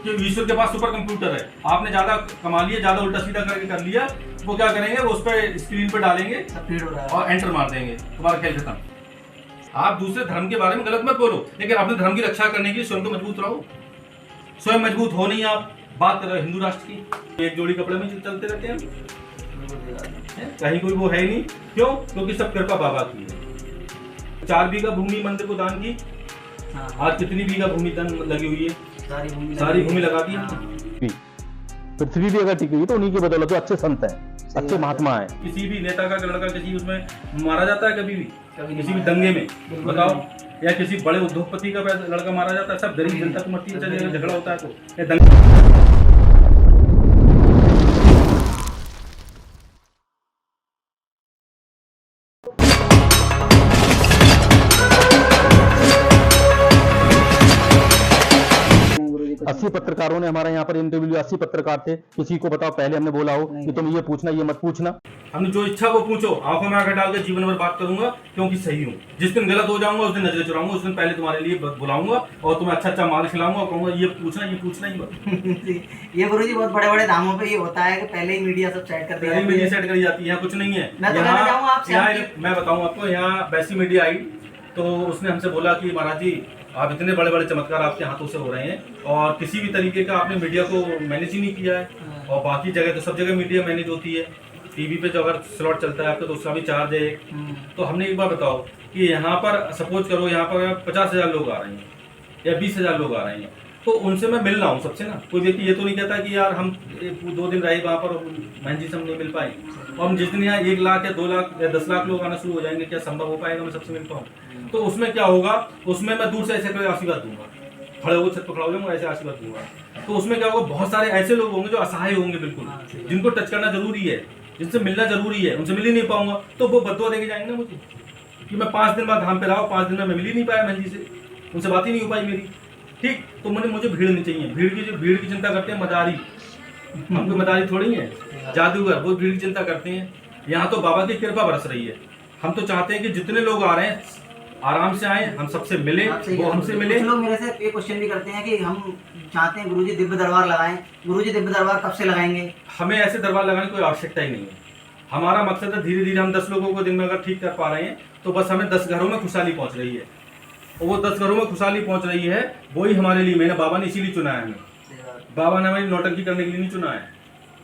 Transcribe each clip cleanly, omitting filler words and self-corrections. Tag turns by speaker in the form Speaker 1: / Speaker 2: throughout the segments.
Speaker 1: कि ईश्वर के पास super computer है, आपने ज्यादा कमा लिया, ज्यादा उल्टा सीधा करके कर लिया, वो क्या करेंगे, वो उस पर स्क्रीन पे डालेंगे और एंटर मार देंगे, तुम्हारा खेल खत्म। आप दूसरे धर्म के बारे में गलत मत बोलो, लेकिन अपने धर्म की रक्षा करने के लिए स्वयं तो मजबूत रहो। स्वयं मजबूत हो नहीं, आप बात कर रहे हो हिंदू राष्ट्र की, एक जोड़ी कपड़े में चलते रहते हैं, कहीं कोई वो है ही नहीं। क्यों? क्योंकि सब कृपा बाबा की है। 4 बीघा भूमि मंदिर को दान की, आज कितनी बीघा भूमि दान लगी हुई है, सारी भूमि लगा दी।
Speaker 2: पृथ्वी भी अगर टिकी हुई तो उन्हीं की बदौलत, तो अच्छे संत हैं, अच्छे महात्मा हैं।
Speaker 1: किसी भी नेता का लड़का किसी उसमें मारा जाता है कभी भी, किसी भी दंगे में बताओ, या किसी बड़े उद्योगपति का लड़का मारा जाता है, सब गरीब जनता को मरती है, चलिए झगड़ा होता है तो ये दंगे।
Speaker 2: अस्सी पत्रकारों ने हमारे यहाँ पर इंटरव्यू, 80 पत्रकार थे, किसी को बताओ पहले हमने बोला हो कि तुम ये पूछना ये मत पूछना।
Speaker 1: हमने जो इच्छा वो पूछो, आंखों में आंखें डाल के जीवन भर बात करूंगा, क्योंकि सही हूँ। जिस दिन गलत हो जाऊंगा उस दिन नजरें चुराऊंगा, उस दिन पहले तुम्हारे लिए बुलाऊंगा और तुम्हें अच्छा अच्छा माल खिलाऊंगा और कहूंगा ये पूछना ही मत।
Speaker 3: ये गुरुजी बहुत बड़े बड़े दामों पे ये होता है कि पहले ही मीडिया सब सेट कर दिया है,
Speaker 1: मीडिया सेट करी जाती है, यहाँ कुछ नहीं है। मैं बताऊँ आपको, यहाँ वैसी मीडिया आई तो उसने हमसे बोला कि महाराज जी आप इतने बड़े बड़े चमत्कार आपके हाथों से हो रहे हैं और किसी भी तरीके का आपने मीडिया को मैनेज ही नहीं किया है, और बाकी जगह तो सब जगह मीडिया मैनेज होती है, टीवी पे जो अगर स्लॉट चलता है आपका तो उसका भी चार्ज है। तो हमने एक बार बताओ कि यहाँ पर सपोज करो यहाँ पर 50,000 लोग आ रहे हैं या 20,000 लोग आ रहे हैं, तो उनसे मैं मिल रहा हूँ सबसे ना। कोई व्यक्ति ये तो नहीं कहता कि यार हम 2 दिन रहे वहाँ पर बहन जी से हम नहीं मिल पाए, और हम जिस दिन यहाँ 1 लाख या 2 लाख या 10 लाख लोग आना शुरू हो जाएंगे, क्या संभव हो पाएगा मैं सबसे मिल पाऊँ? तो उसमें क्या होगा, उसमें मैं दूर से ऐसे कोई आशीर्वाद दूंगा, खड़े हो छत पर खड़ा हो जाऊंगा, ऐसे आशीर्वाद दूंगा। तो उसमें क्या होगा, बहुत सारे ऐसे लोग होंगे जो असहाय होंगे बिल्कुल, जिनको टच करना जरूरी है, जिनसे मिलना जरूरी है, उनसे मिल ही नहीं पाऊंगा, तो वो बदुआ देके जाएंगे ना मुझे कि मैं 5 दिन बाद धाम पे रहा, 5 दिन में मैं मिल ही नहीं पाया बहन जी से, उनसे बात ही नहीं हो पाई मेरी। ठीक, तो मुझे भीड़ नहीं चाहिए। भीड़ की चिंता करते हैं मदारी, हम कोई मदारी थोड़ी है, जादूगर, वो भीड़ की चिंता करते हैं। यहाँ तो बाबा की कृपा बरस रही है। हम तो चाहते हैं कि जितने लोग आ रहे हैं आराम से आए, हम सबसे मिले, वो हमसे मिले।
Speaker 3: कुछ लोग मेरे से ये क्वेश्चन भी करते हैं कि हम चाहते हैं गुरुजी दिव्य दरबार लगाएं। गुरुजी दिव्य दरबार कब से लगाएंगे?
Speaker 1: हमें ऐसे दरबार लगाने की कोई आवश्यकता ही नहीं है। हमारा मकसद है धीरे धीरे हम 10 लोगों को दिन में अगर ठीक कर पा रहे हैं तो बस हमें 10 घरों में खुशहाली पहुंच रही है, और वो 10 घरों में खुशहाली पहुंच रही है, वही हमारे लिए मैंने बाबा ने इसीलिए चुना है हमें। बाबा ने हमें नौटंकी करने के लिए नहीं चुना है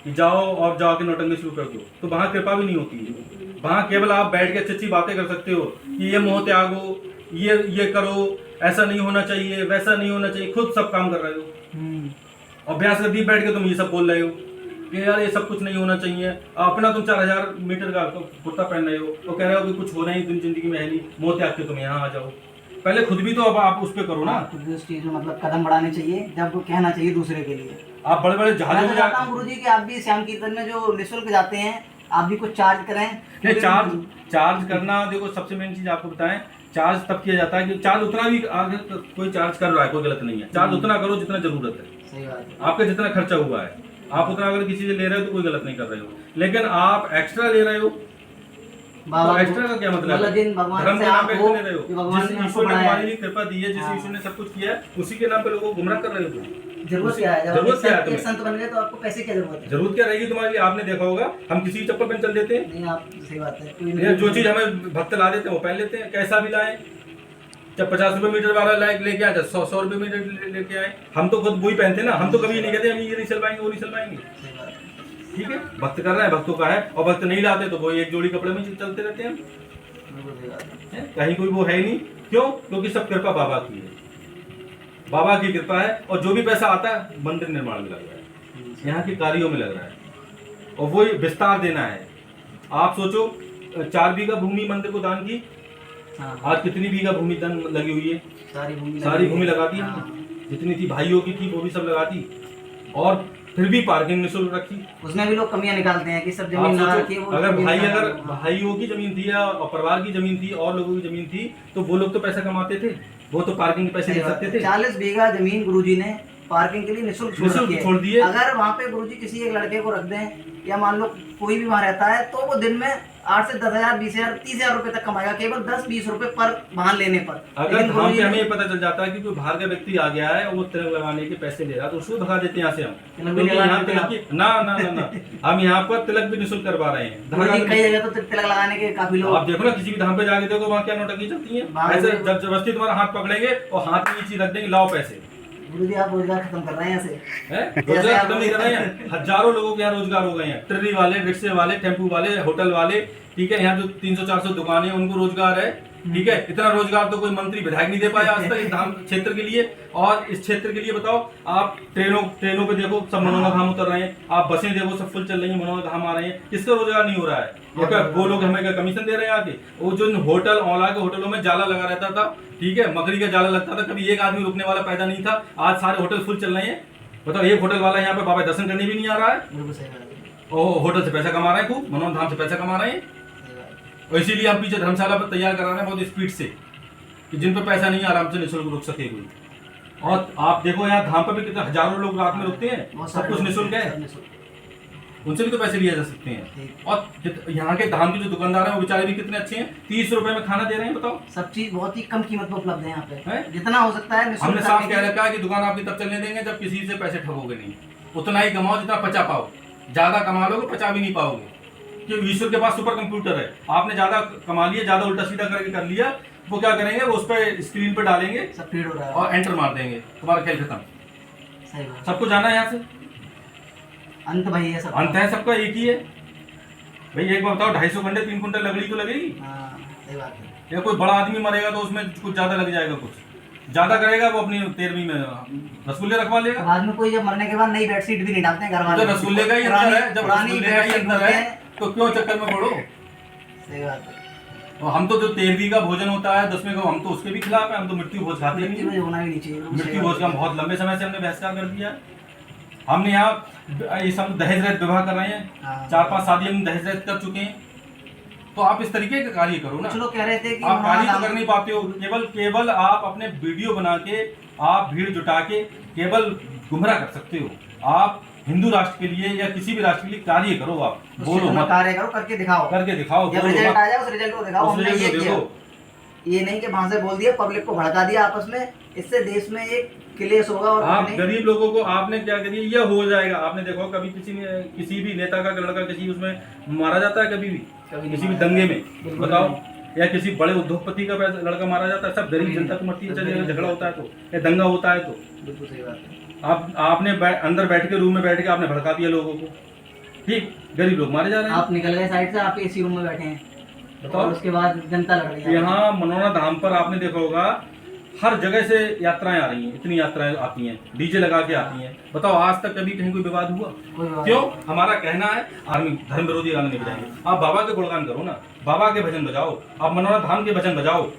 Speaker 1: कि जाओ और जाके नौटंकी शुरू कर दो, तो वहाँ कृपा भी नहीं होती है। वहाँ केवल आप बैठ के अच्छी अच्छी बातें कर सकते हो कि ये मोह त्यागो, ये करो, ऐसा नहीं होना चाहिए, वैसा नहीं होना चाहिए, खुद सब काम कर रहे हो। अभ्यास करती बैठ के तुम ये सब बोल रहे हो कि यार ये सब कुछ नहीं होना चाहिए। अपना तुम 4000 मीटर का कुर्ता पहन रहे हो तो कह रहे हो कि कुछ होना ही तुम जिंदगी में है नहीं, मोह त्याग के तुम यहाँ आ जाओ। पहले खुद भी तो अब आप उस पे करो ना,
Speaker 3: खुद भी उस चीज में मतलब कदम बढ़ाने चाहिए, जब कहना चाहिए दूसरे के लिए।
Speaker 1: आप बड़े बड़े जहाजों में
Speaker 3: जाता हूँ गुरुजी कि आप भी श्याम कीर्तन में जो निःशुल्क जाते हैं, आप भी कुछ चार्ज करें।
Speaker 1: नहीं, चार्ज करना, देखो सबसे मेन चीज आपको बताएं, चार्ज तब किया जाता है कि चार्ज उतना भी आगे कोई चार्ज कर रहा है, कोई गलत नहीं है। चार्ज उतना करो जितना जरूरत है,
Speaker 3: सही बात है।
Speaker 1: आपका जितना खर्चा हुआ है आप उतना अगर किसी से ले रहे हो तो कोई गलत नहीं कर रहे हो, लेकिन आप एक्स्ट्रा ले रहे हो तो एक्स्ट्रा का क्या मतलब है? धर्म के नाम पे एक्स्ट्रा ले रहे हो। जिस ईश्वर ने हमारे लिए कृपा दी है, जिस ईश्वर ने सब कुछ किया है, उसी के नाम पे लोगों को गुमराह कर रहे हो।
Speaker 3: जरूरत क्या है?
Speaker 1: जरूरत क्या है?
Speaker 3: संत बन गए तो आपको पैसे क्या जरूरत है?
Speaker 1: जरूरत क्या रहेगी तुम्हारी? आपने देखा होगा हम किसी चप्पल पहन चल देते हैं,
Speaker 3: नहीं आप सही बात है।
Speaker 1: जो चीज हमें भक्त ला देते हैं वो पहन लेते हैं, कैसा भी लाए। जब 50 रुपए मीटर वाला लाइक लेके आए, 100 रुपए मीटर लेके आए, हम तो खुद वही पहनते ना। हम तो कभी नहीं कहते हम ये नहीं सिलवाएंगे वो नहीं सिलवाएंगे। ठीक है, भक्त कर रहा है, भक्तों का है, और भक्त नहीं लाते तो वो एक जोड़ी कपड़े में चलते रहते हैं, कहीं कोई वो है ही नहीं। क्यों? क्योंकि सब कृपा बाबा की है, बाबा की कृपा है, और जो भी पैसा आता है मंदिर निर्माण में लग रहा है, यहाँ के कार्यों में लग रहा है, और वो विस्तार देना है। आप सोचो 4 बीघा भूमि मंदिर को दान की, आज कितनी बीघा भूमि दान लगी हुई है, सारी भूमि लगा दी। जितनी थी भाइयों की थी वो भी सब लगा दी, और फिर भी पार्किंग निःशुल्क रखी।
Speaker 3: उसमें भी लोग कमियां निकालते हैं कि सब जमीन ना रखी है।
Speaker 1: अगर भाइयों की जमीन थी या परिवार की जमीन थी और लोगों की जमीन थी तो वो लोग तो पैसा कमाते थे, वो तो पार्किंग के पैसे ले सकते थे।
Speaker 3: 40 बीघा जमीन गुरुजी ने पार्किंग के लिए निःशुल्क
Speaker 1: निःशुल्क छोड़ दिए।
Speaker 3: अगर वहाँ पे गुरुजी किसी एक लड़के को रख दें या मान लो कोई भी वहाँ रहता है तो वो दिन में 8 से 10,000, 20,000, 30,000 रुपए तक कमाएगा केवल 10-20 रुपए पर वाहन लेने पर।
Speaker 1: अगर
Speaker 3: लेकिन
Speaker 1: धाम पे
Speaker 3: गुरुजी
Speaker 1: हमें ये पता चल जाता है कि कोई बाहर का व्यक्ति आ गया है और वो तिलक लगाने के पैसे ले रहा है तो उसको भगा देते हैं यहाँ से हम।
Speaker 3: तिलक भी
Speaker 1: क्योंकि
Speaker 3: लगा
Speaker 1: यहाँ
Speaker 3: देते हैं
Speaker 1: तिलक की ना ना ना ना हम यहाँ पर तिलक भी निःशुल्क करवा रहे हैं।
Speaker 3: गुरुजी कई जगह तो तिलक लगाने के काफी लोग
Speaker 1: आप देखो ना किसी भी धाम पे जाके देखो वहाँ क्या नौटंकी चलती है।
Speaker 3: वहाँ
Speaker 1: ऐसे
Speaker 3: पे-
Speaker 1: जबरदस्ती तुम्हारा हाथ पकड़ेंगे और हाथ में ये चीज रख देंगे, लाओ पैसे।
Speaker 3: गुरुजी आप रोजगार खत्म कर रहे हैं ऐसे।
Speaker 1: हैं? रोजगार खत्म नहीं कर रहे हैं। हजारों लोगों के यहाँ रोजगार हो गए हैं। ट्रली वाले, रिक्शे वाले, टेम्पू वाले, होटल वाले, ठीक है। यहाँ जो 300-400 दुकानें हैं उनको रोजगार है, ठीक है। इतना रोजगार तो कोई मंत्री विधायक नहीं दे पाया आज तक इस धाम क्षेत्र के लिए। और इस क्षेत्र के लिए बताओ, आप ट्रेनों पे देखो सब मनोना धाम उतर रहे हैं, आप बसें देखो सब फुल चल रही हैं, मनोना धाम आ रहे हैं। किसका रोजगार नहीं हो रहा है? ये क्या वो लोग हमें क्या कमीशन दे रहे हैं आके? वो जो होटल औला के होटलों में जाला लगा रहता था, ठीक है, मकड़ी का जाला लगता था, कभी एक आदमी रुकने वाला पैदा नहीं था। आज सारे होटल फुल चल रहे हैं। बताओ एक होटल वाला यहाँ पे बाबा दर्शन करने भी नहीं आ रहा है
Speaker 3: बिल्कुल सही बात है।
Speaker 1: और होटल से पैसा कमा रहे हैं, खूब मनोना धाम से पैसा कमा रहे हैं।
Speaker 3: सही बात है।
Speaker 1: और इसीलिए हम पीछे धर्मशाला पर तैयार करा रहे हैं बहुत स्पीड से कि जिन पर पैसा नहीं आराम से निःशुल्क रुक सके कोई। और आप देखो यहाँ धाम पर भी कितने हजारों लोग रात में रुकते हैं,
Speaker 3: बहुत
Speaker 1: सब
Speaker 3: सारे
Speaker 1: कुछ
Speaker 3: लोग
Speaker 1: निःशुल्क है,
Speaker 3: सब निःशुल्क।
Speaker 1: उनसे भी तो पैसे लिए जा सकते हैं।
Speaker 3: ठीक।
Speaker 1: और यहाँ के धाम के जो दुकानदार हैं वो बेचारे भी कितने अच्छे हैं, 30 रुपए में खाना दे रहे हैं। बताओ,
Speaker 3: सब चीज बहुत ही कम कीमत में उपलब्ध है यहाँ पे,
Speaker 1: हैं?
Speaker 3: जितना हो सकता है निःशुल्क
Speaker 1: हमने साफ
Speaker 3: करने
Speaker 1: कह
Speaker 3: की-
Speaker 1: रखा है कि दुकान आपकी तब चलने देंगे जब किसी से पैसे ठगोगे नहीं। उतना ही कमाओ जितना पचा पाओ, ज्यादा कमा लोगे पचा भी नहीं पाओगे। क्योंकि ईश्वर के पास सुपर कंप्यूटर है, आपने ज्यादा कमा लिया, ज्यादा उल्टा सीधा करके कर लिया, वो क्या करेंगे, वो उस पर स्क्रीन पे डालेंगे
Speaker 3: सब फीड हो रहा है।
Speaker 1: और एंटर मार देंगे, तुम्हारा खेल खत्म।
Speaker 3: सही बात।
Speaker 1: सबको जाना है यहाँ से,
Speaker 3: अंत भाई है सब।
Speaker 1: अंत है सबका एक ही है भाई। एक बार बताओ, 250 घंटे 3 कुंटल लकड़ी तो लगेगी।
Speaker 3: हाँ सही बात है।
Speaker 1: या कोई बड़ा आदमी मरेगा तो उसमें कुछ ज्यादा लग जाएगा, कुछ ज्यादा करेगा वो अपनी 13वीं में रसगुल्ले रखवा लेगा।
Speaker 3: बाद में कोई जब मरने के बाद नई बेडशीट भी नहीं डालते हैं घर
Speaker 1: तो
Speaker 3: वाले।
Speaker 1: रसगुल्ले का ही अंदर है, जब
Speaker 3: पुरानी
Speaker 1: रसगुल्ले का ही
Speaker 3: बेडशीट
Speaker 1: अंदर
Speaker 3: होते
Speaker 1: है
Speaker 3: हैं।
Speaker 1: तो क्यों चक्कर में पड़ो।
Speaker 3: सही बात है।
Speaker 1: और हम तो जो 13वीं का भोजन होता है 10वें का, हम तो उसके भी खिलाफ है। हम तो मृत्यु भोज खाते
Speaker 3: मृत्यु
Speaker 1: नहीं।
Speaker 3: में होना भी नहीं चाहिए।
Speaker 1: मृत्यु भोज का हम बहुत लंबे समय से हमने बहिष्कार कर दिया। हमने यहाँ ये सब दहेज रहित विवाह कर रहे हैं,
Speaker 3: हाँ।
Speaker 1: 4-5 शादी हम दहेज रहित कर चुके हैं। तो आप इस तरीके का कार्य करो ना।
Speaker 3: कुछ लोग कह रहे थे कि
Speaker 1: आप कार्य तो
Speaker 3: मनोरंजन-
Speaker 1: कर नहीं पाते हो, केवल आप अपने वीडियो बना के, आप भीड़ जुटा के केवल गुमराह कर सकते हो। आप हिंदू राष्ट्र के लिए या किसी भी राष्ट्र के लिए कार्य करो, आप
Speaker 3: उस
Speaker 1: बोलो
Speaker 3: क्षेत्र में
Speaker 1: मत,
Speaker 3: कार्य करो, करके दिखाओ।
Speaker 1: करके दिखाओ,
Speaker 3: जब
Speaker 1: बोलो
Speaker 3: रिजल्ट
Speaker 1: मत।
Speaker 3: आ जाए उस रिजल्ट को दिखाओ।
Speaker 1: उस
Speaker 3: हमने
Speaker 1: रिजल्ट
Speaker 3: ये
Speaker 1: को
Speaker 3: किया।
Speaker 1: देखो।
Speaker 3: ये नहीं कि वहां से बोल दिया, पब्लिक को भड़का दिया आपस में, इससे देश में एक क्लेश होगा। और
Speaker 1: आप
Speaker 3: नहीं-
Speaker 1: गरीब लोगों को आपने क्या करिए, ये हो जाएगा। आपने देखो कभी किसी भी नेता का लड़का किसी उसमें मारा जाता है, कभी भी किसी भी दंगे में,
Speaker 3: बिल्कुल
Speaker 1: बताओ,
Speaker 3: नहीं।
Speaker 1: या किसी बड़े उद्योगपति का लड़का मारा जाता है। सब गरीब जनता को मरती है, चलिए झगड़ा होता है तो, या दंगा होता है तो
Speaker 3: बिल्कुल सही बात है।
Speaker 1: आपने अंदर बैठ के, रूम में बैठ के आपने भड़का दिया लोगों को, ठीक, गरीब लोग मारे जा रहे हैं।
Speaker 3: आप निकल गए साइड से, आप एसी रूम में बैठे हैं,
Speaker 1: बताओ।
Speaker 3: और उसके बाद जनता लड़ रही है।
Speaker 1: यहाँ मनोना धाम पर आपने देखा होगा हर जगह से यात्राएं आ रही हैं, इतनी यात्राएं आती हैं, डीजे लगा के आती हैं। बताओ आज तक कभी कहीं कोई विवाद हुआ?
Speaker 3: कोई बात
Speaker 1: क्यों? हमारा कहना है आर्मी धर्म विरोधी गाने नहीं बजाएंगे। आप बाबा के गुणगान करो ना, बाबा के भजन बजाओ, आप मनोना धाम के भजन बजाओ।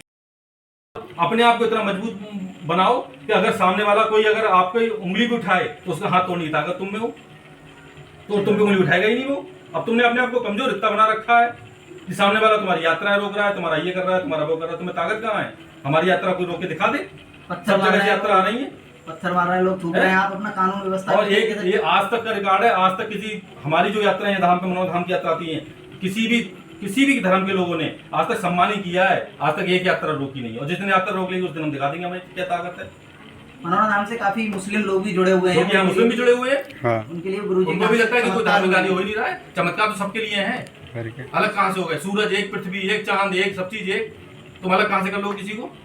Speaker 1: अपने आप को इतना मजबूत बनाओ कि अगर सामने वाला कोई अगर आपको उंगली भी उठाए तो उसका हाथ तोड़ने की ताकत तुम में हो, तो तुम पे उंगली उठाएगा ही नहीं वो। अब तुमने अपने आप को कमजोर इतना बना रखा है कि सामने वाला तुम्हारी यात्रा रोक रहा है, तुम्हारा ये कर रहा है, तुम्हारा वो कर रहा है, तुम्हें ताकत कहाँ है? हमारी यात्रा कोई रोक के दिखा दे।
Speaker 3: पत्थर
Speaker 1: सब
Speaker 3: मार
Speaker 1: जगह
Speaker 3: रहे
Speaker 1: से
Speaker 3: हैं,
Speaker 1: यात्रा आ रही है।
Speaker 3: पत्थर मार रहे हैं लोग, थूक रहे हैं। आप अपना कानून व्यवस्था
Speaker 1: और
Speaker 3: के
Speaker 1: एक
Speaker 3: तरीके से-
Speaker 1: ये आज तक का रिकॉर्ड है, आज तक किसी हमारी जो यात्राएं धाम पे मनोना धाम की यात्रा आती है, किसी भी धर्म के लोगों ने आज तक सम्मान ही किया है, आज तक एक यात्रा रोकी नहीं। और जिस दिन यात्रा रोक लेगी उस दिन हम दिखा देंगे हमें क्या ताकत है।
Speaker 3: मनोना धाम से काफी मुस्लिम लोग भी जुड़े हुए हैं,
Speaker 1: क्योंकि यहाँ मुस्लिम भी जुड़े हुए हैं,
Speaker 3: उनके लिए गुरुजी
Speaker 1: उनको भी लगता है कि कोई
Speaker 3: चमत्कार
Speaker 1: धार्मिक कार्य
Speaker 3: हुए।
Speaker 1: हो ही नहीं रहा है। चमत्कार तो सबके लिए है, अलग कहाँ से हो गए? सूरज एक, पृथ्वी एक, चांद एक, सब चीज एक, तुम अलग कहाँ से कर लो किसी को?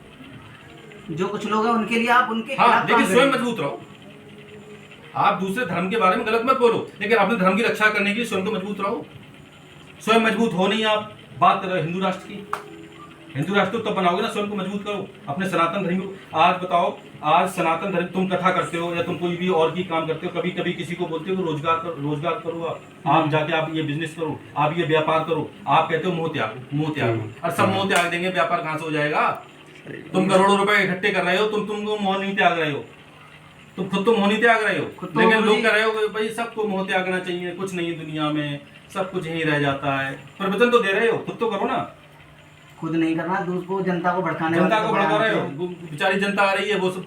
Speaker 3: जो कुछ लोग हैं उनके लिए आप उनके
Speaker 1: हाँ,
Speaker 3: खिलाफ
Speaker 1: लेकिन
Speaker 3: काम
Speaker 1: स्वयं
Speaker 3: करें।
Speaker 1: मजबूत रहो। आप दूसरे धर्म के बारे में गलत मत बोलो, लेकिन अपने धर्म की रक्षा करने के लिए स्वयं तो मजबूत रहो। स्वयं मजबूत हो नहीं, आप बात कर रहे हो हिंदू राष्ट्र की। हिंदू राष्ट्र तब बनाओगे ना, स्वयं को मजबूत करो। अपने सनातन धर्म को आज बताओ, आज सनातन धर्म तुम कथा करते हो या तुम कोई भी और की काम करते हो, कभी कभी किसी को बोलते हो रोजगार करो, आप जाके आप ये बिजनेस करो, आप ये व्यापार करो, आप कहते हो मोह त्याग, और सब मोह त्याग देंगे, व्यापार कहाँ से हो जाएगा? तुम करोड़ों रुपए इकट्ठे कर रहे हो, तुम मोह नहीं त्याग रहे हो, तुम खुद तो मोह नहीं त्याग रहे हो,
Speaker 3: तो
Speaker 1: लेकिन लोग कह रहे हो भाई सबको मोह त्यागना चाहिए, कुछ नहीं है दुनिया में, सब कुछ यहीं रह जाता है। प्रवचन तो दे रहे हो, खुद तो करो ना।
Speaker 3: खुद नहीं करना, दूसरों को जनता को भड़काने
Speaker 1: जनता
Speaker 3: वाले
Speaker 1: को
Speaker 3: तो
Speaker 1: भड़का रहे
Speaker 3: बनाते
Speaker 1: हो, बेचारी जनता आ रही है, वो सब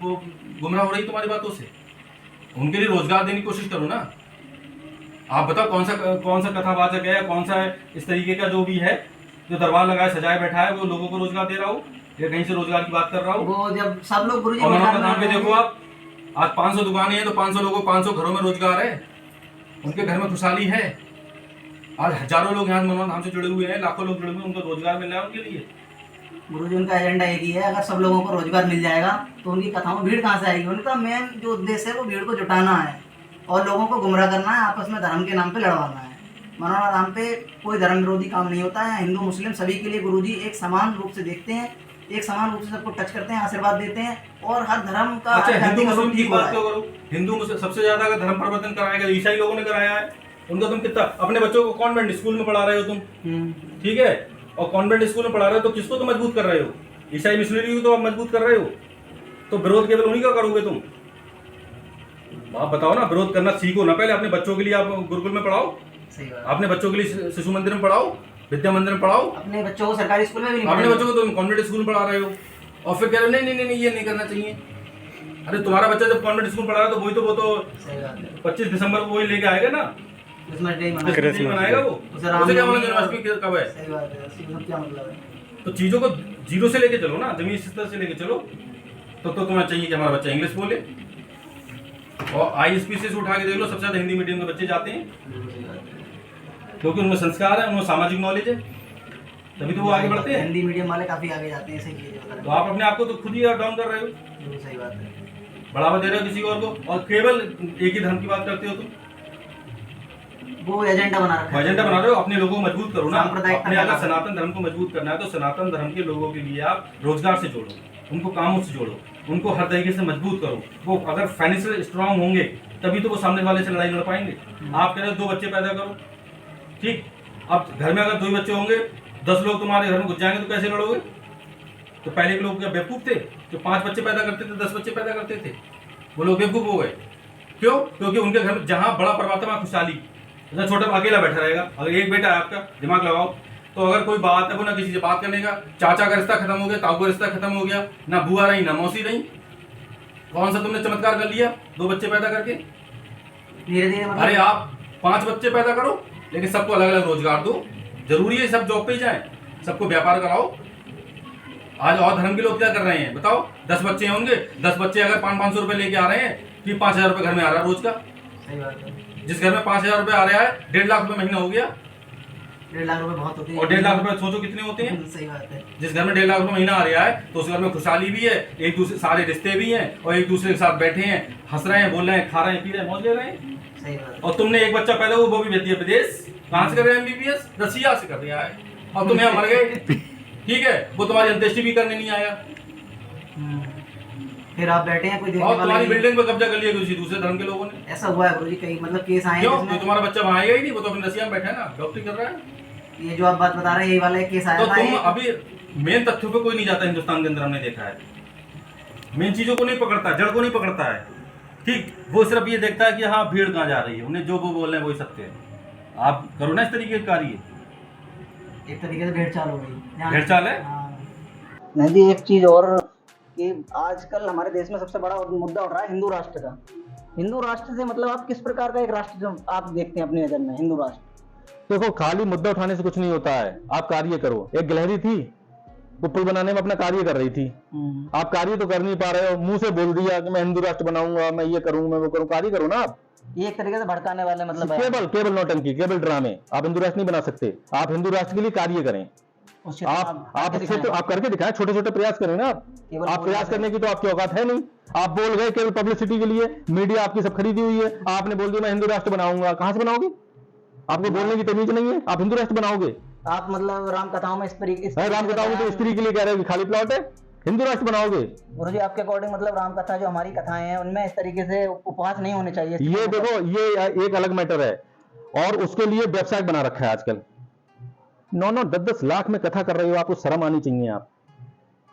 Speaker 1: गुमराह हो रही तुम्हारी बातों से। उनके लिए रोजगार देने की कोशिश करो ना। आप बताओ कौन सा कथावाचक है, कौन सा इस तरीके का जो भी है जो दरबार लगाए सजाए बैठा है वो लोगों को रोजगार दे रहा हो या कहीं से रोजगार की बात कर रहा हो।
Speaker 3: वो जब सब लोग गुरुजी
Speaker 1: और मनोहर धाम पे देखो आप, आज 500 दुकानें हैं तो 500 लोगों 500 घरों में रोजगार है, उनके घर में खुशहाली है। आज हजारों लोग यहाँ मनोहर धाम से जुड़े हुए हैं, लाखों लोग जुड़े हुए हैं, उनको रोजगार मिल रहा है उनके लिए।
Speaker 3: गुरुजी उनका एजेंडा एक ही है, अगर सब लोगों को रोजगार मिल जाएगा तो उनकी कथाओं में भीड़ कहाँ से आएगी। उनका मेन जो उद्देश्य है वो भीड़ को जुटाना है और लोगों को गुमराह करना है, आपस में धर्म के नाम पे लड़वाना है। मनोहर धाम पे कोई धर्म विरोधी काम नहीं होता है। हिंदू मुस्लिम सभी के लिए गुरुजी एक समान रूप से देखते हैं, एक समान रूप से सबको टच करते हैं, आशीर्वाद देते हैं और हर धर्म का
Speaker 1: अच्छा, हिंदू मुस्लिम की बात तो करो। हिंदू मुस्लिम सबसे ज्यादा अगर धर्म परिवर्तन कराएगा ईसाई लोगों ने कराया है। उनको तुम कितना अपने बच्चों को कॉन्वेंट स्कूल में पढ़ा रहे हो तुम, ठीक है, और कॉन्वेंट स्कूल में पढ़ा रहे हो तो किसको तो मजबूत कर रहे हो, ईसाई मिशनरी को तो आप मजबूत कर रहे हो। तो विरोध केवल उन्हीं का करोगे तुम। आप बताओ ना, विरोध करना सीखो ना पहले। अपने बच्चों के लिए आप गुरुकुल में पढ़ाओ, अपने बच्चों के लिए शिशु मंदिर में पढ़ाओ, विद्या मंदिर में पढ़ाओ।
Speaker 3: अपने बच्चों को सरकारी स्कूल में भी नहीं,
Speaker 1: अपने बच्चों को तुम कॉन्वेंट स्कूल में पढ़ा रहे हो और फिर कह रहे हो नहीं नहीं नहीं ये नहीं करना चाहिए। अरे तुम्हारा बच्चा जब कॉन्वेंट स्कूल पढ़ा रहा है तो वो तो 25 दिसंबर को वही लेके आएगा ना,
Speaker 3: क्रिसमस डे
Speaker 1: मनाएगा वो। उसे क्या मालूम जन्माष्टमी कब है।
Speaker 3: सही बात है, क्या मतलब है।
Speaker 1: तो चीजों को जीरो से लेके चलो ना, जमीन स्तर से लेके चलो। तो तुम्हें चाहिए कि हमारा बच्चा इंग्लिश बोले, और ISP से उठा के देख लो, सबसे ज्यादा हिंदी मीडियम के बच्चे जाते हैं क्योंकि उनमें संस्कार है, उनमें सामाजिक नॉलेज है, तभी तो वो आगे बढ़ते हैं।
Speaker 3: हिंदी मीडियम वाले काफी आगे जाते हैं, सही है।
Speaker 1: तो आप अपने आप को तो खुद ही डाउन कर रहे हो,
Speaker 3: सही बात है।
Speaker 1: बढ़ावा दे रहे हो किसी और को, और केवल एक ही धर्म की बात करते हो तुम।
Speaker 3: वो एजेंडा बना रखा है,
Speaker 1: एजेंडा बना रहे हो। अपने लोगों को मजबूत करो ना। अपने अगर सनातन धर्म को मजबूत करना है तो सनातन धर्म के लोगों के लिए आप रोजगार से जोड़ो, उनको कामों से जोड़ो, उनको हर तरीके से मजबूत करो। वो अगर फाइनेंशियल स्ट्रांग होंगे तभी तो वो सामने वाले से लड़ाई लड़ पाएंगे। आप कह रहे हो 2 बच्चे पैदा करो, ठीक, अब घर में अगर 2 बच्चे होंगे, 10 लोग तुम्हारे घर में घुस जाएंगे तो कैसे लड़ोगे। तो पहले के लोग क्या बेवकूफ थे जो 5 बच्चे पैदा करते थे, 10 बच्चे पैदा करते थे, वो लोग बेवकूफ हो गए। क्यों? क्योंकि उनके घर में जहां बड़ा परिवार था वहां खुशहाली, जैसा छोटा अकेला बैठा रहेगा। अगर एक बेटा है आपका, दिमाग लगाओ, तो अगर कोई बात है वो ना किसी से बात करने का, चाचा का रिश्ता खत्म हो गया, ताऊ का रिश्ता खत्म हो गया, ना बुआ रही ना मौसी रही। कौन सा तुमने चमत्कार कर लिया 2 बच्चे पैदा करके?
Speaker 3: धीरे-धीरे
Speaker 1: अरे आप 5 बच्चे पैदा करो लेकिन सबको अलग अलग रोजगार दो। जरूरी है सब जॉब पे ही जाए, सबको व्यापार कराओ। आज और धर्म के लोग क्या कर रहे हैं बताओ, 10 बच्चे होंगे, 10 बच्चे अगर 500-500 रुपए लेके आ रहे हैं, फिर 5000 रुपए घर में आ रहा है रोज का।
Speaker 3: सही बात है।
Speaker 1: जिस घर में 5000 रुपए आ रहा है, 1.5 लाख रुपए महीना हो गया।
Speaker 3: 1.5 लाख रुपए बहुत होते हैं,
Speaker 1: और 1.5 लाख रुपए सोचो कितने होते हैं।
Speaker 3: सही बात है।
Speaker 1: जिस घर में 1.5 लाख रुपए महीना आ रहा है तो उस घर में खुशहाली भी है, एक दूसरे सारे रिश्ते भी हैं, और एक दूसरे के साथ बैठे हैं, हंस रहे हैं, बोल रहे हैं, खा रहे हैं, पी रहे हैं, मौज ले रहे हैं।
Speaker 3: सही बात है।
Speaker 1: और तुमने एक बच्चा पैदा हुआ वो भी भेज विदेश, कहाँ से कर रहे हैं MBBS, रसिया से कर दिया है, और तुम यहाँ मर गए। ठीक है, वो तुम्हारी अंत्येष्टि भी करने नहीं आया,
Speaker 3: फिर आप बैठे हैं कोई देखने
Speaker 1: और
Speaker 3: वाला
Speaker 1: तुम्हारी
Speaker 3: नहीं।
Speaker 1: बिल्डिंग पे कब्जा कर लिया किसी दूसरे धर्म के लोगों ने।
Speaker 3: ऐसा हुआ है गुरुजी, कई मतलब केस आए हैं
Speaker 1: क्यों?
Speaker 3: जिसमें-
Speaker 1: तो तुम्हारा बच्चा वहाँ आएगा ही नहीं, वो तो अपनी रसिया में बैठा है ना, डॉक्टरी कर रहा है।
Speaker 3: ये जो आप बात बता रहे हैं, यही वाला एक केस आया
Speaker 1: तो
Speaker 3: था।
Speaker 1: तुम अभी मेन तथ्यों पे कोई नहीं जाता हिंदुस्तान के अंदर, हमने देखा है। मेन चीजों को नहीं पकड़ता, जड़ को नहीं पकड़ता है। ठीक, वो सिर्फ ये देखता है कि हाँ भीड़ कहाँ जा रही है, उन्हें जो वो बोल रहे हैं वही सत्य है। आप करो ना इस तरीके का कार्य।
Speaker 3: एक तरीके से भेड़ चाल हो गई।
Speaker 1: भेड़ चाल है।
Speaker 3: हाँ। नहीं जी, एक चीज और कि आजकल हमारे देश में सबसे बड़ा मुद्दा उठ रहा है हिंदू राष्ट्र का। हिंदू राष्ट्र से मतलब आप किस प्रकार का एक राष्ट्र जो आप देखते हैं अपनी नजर में हिंदू राष्ट्र?
Speaker 2: देखो, खाली मुद्दा उठाने से कुछ नहीं होता है, आप कार्य करो। एक गिलहरी थी, वो पुल बनाने में अपना कार्य कर रही थी। आप कार्य तो कर नहीं पा रहे हो, मुंह से बोल दिया कि मैं हिंदू राष्ट्र बनाऊंगा, मैं ये करूंगा, मैं वो करूँ। कार्य करो ना आप।
Speaker 3: ये एक तरीके से भड़काने वाले मतलब
Speaker 2: केवल नौटंकी, केवल ड्रामे। आप हिंदू राष्ट्र नहीं बना सकते। आप हिंदू राष्ट्र के लिए कार्य करें। आप करके दिखाएं, छोटे छोटे प्रयास करें ना। आप प्रयास करने की तो आपकी औकात है नहीं। आप बोल गए केवल पब्लिसिटी के लिए, मीडिया आपकी सब खरीदी हुई है। आपने बोल दिया मैं हिंदू राष्ट्र बनाऊंगा, कहां से बनाओगे? आपको बोलने की तमीज नहीं है, आप हिंदू राष्ट्र बनाओगे?
Speaker 3: आप मतलब राम कथाओं में इस तरीके
Speaker 2: राम कथाओं में तो स्त्री के लिए कह रहे हो कि खाली प्लॉट है, हिंदू राष्ट्र बनाओगे?
Speaker 3: गुरुजी आपके अकॉर्डिंग मतलब राम कथा जो हमारी कथाएं हैं उनमें इस तरीके से उपवास नहीं होने चाहिए?
Speaker 2: ये देखो, ये एक अलग मैटर है, और उसके लिए वेबसाइट बना रखा है आजकल। 9-9, 10-10 लाख में कथा कर रहे हो, आपको शर्म आनी चाहिए। आप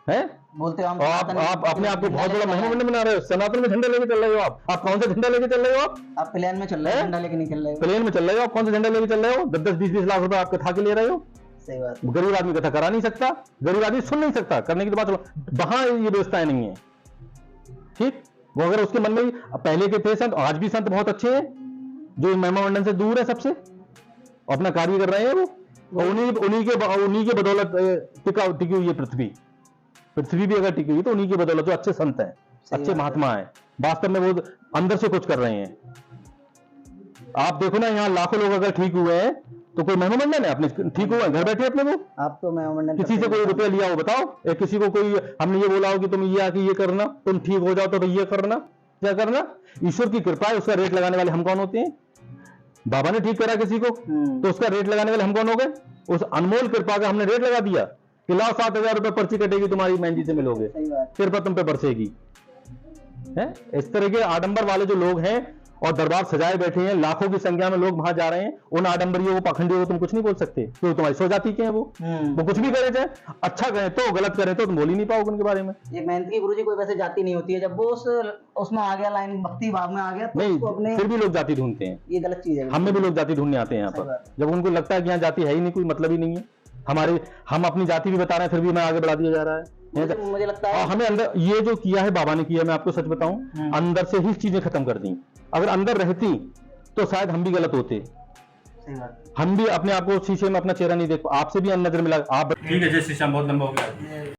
Speaker 2: हैं
Speaker 3: बोलते हो
Speaker 2: आप अपने आप को बहुत बड़ा महिमा बना रहे हो। सनातन में झंडा लेके चल रहे हो आप कौन सा झंडा लेके चल रहे हो? आप
Speaker 3: प्लेन में चल रहे हो, झंडा लेके नहीं चल रहे हो।
Speaker 2: प्लेन में चल रहे हो, आप कौन सा झंडा लेके चल रहे हो? 10-10, 20-20 लाख रुपए आप कथा के ले रहे हो।
Speaker 3: सही बात।
Speaker 2: गरीब आदमी कथा करा नहीं सकता, गरीब आदमी सुन नहीं सकता, करने की तो बात वहां ये व्यवस्थाएं नहीं है। ठीक, वो अगर उसके मन में भी पहले के थे संत, आज भी संत बहुत अच्छे हैं जो महिमा मंडन से दूर है सबसे, अपना कार्य कर रहे हैं वो, और उन्हीं के बदौलत टिकी हुई है पृथ्वी भी अगर टिकी हुई तो उन्हीं की बदौलत जो अच्छे संत हैं, अच्छे महात्मा हैं, वास्तव में वो अंदर से कुछ कर रहे हैं। आप देखो ना यहाँ लाखों लोग अगर ठीक हुए हैं तो कोई महिमा मंडन है, अपने ठीक हुए हैं घर बैठे अपने को,
Speaker 3: आप तो महिमा मंडन
Speaker 2: किसी से कोई रुपया लिया हो बताओ, या किसी को कोई हमने ये बोला हो कि तुम ये आके ये करना, तुम ठीक हो जाओ तो ये करना, क्या करना, ईश्वर की कृपा है, उसका रेट लगाने वाले हम कौन होते हैं? बाबा ने ठीक करा किसी को तो उसका रेट लगाने वाले हम कौन हो गए? उस अनमोल कृपा का हमने रेट लगा दिया कि लाओ 7,000 रुपए पर्ची कटेगी तुम्हारी, मेहंदी से मिलोगे, कृपा तुम पे बरसेगी। है इस तरह के आडंबर वाले जो लोग हैं और दरबार सजाए बैठे हैं, लाखों की संख्या में लोग वहां जा रहे हैं, उन आडंबरियों को, पाखंडियों को तुम कुछ नहीं बोल सकते, क्योंकि तुम्हारी स्वजाति के हैं वो कुछ भी करे, चाहे अच्छा करें तो, गलत करें तो तुम बोल ही नहीं पाओगे उनके बारे में।
Speaker 3: ये मेहनत की गुरुजी कोई वैसे जाति नहीं होती है, जब वो उसमें आ गया, लाइन भक्ति भाव में आ गया तो
Speaker 2: नहीं,
Speaker 3: अपने
Speaker 2: फिर भी लोग जाति ढूंढते हैं,
Speaker 3: ये गलत चीज है।
Speaker 2: हम में भी लोग जाति ढूंढने आते हैं यहाँ पर, जब उनको लगता है कि यहाँ जाति है ही नहीं, कोई मतलब ही नहीं है हमारे, हम अपनी जाति भी बता रहे हैं फिर भी हमें आगे बढ़ा दिया जा रहा है।
Speaker 3: मुझे लगता है
Speaker 2: हमें अंदर ये जो किया है बाबा ने किया, मैं आपको सच बताऊं, अंदर से ही चीजें खत्म कर दी, अगर अंदर रहती तो शायद हम भी गलत होते, हम भी अपने आप को शीशे में अपना चेहरा नहीं देख, आपसे भी नजर मिला आप।
Speaker 1: ठीक है, जय श्री श्याम, बहुत लंबा हो गया।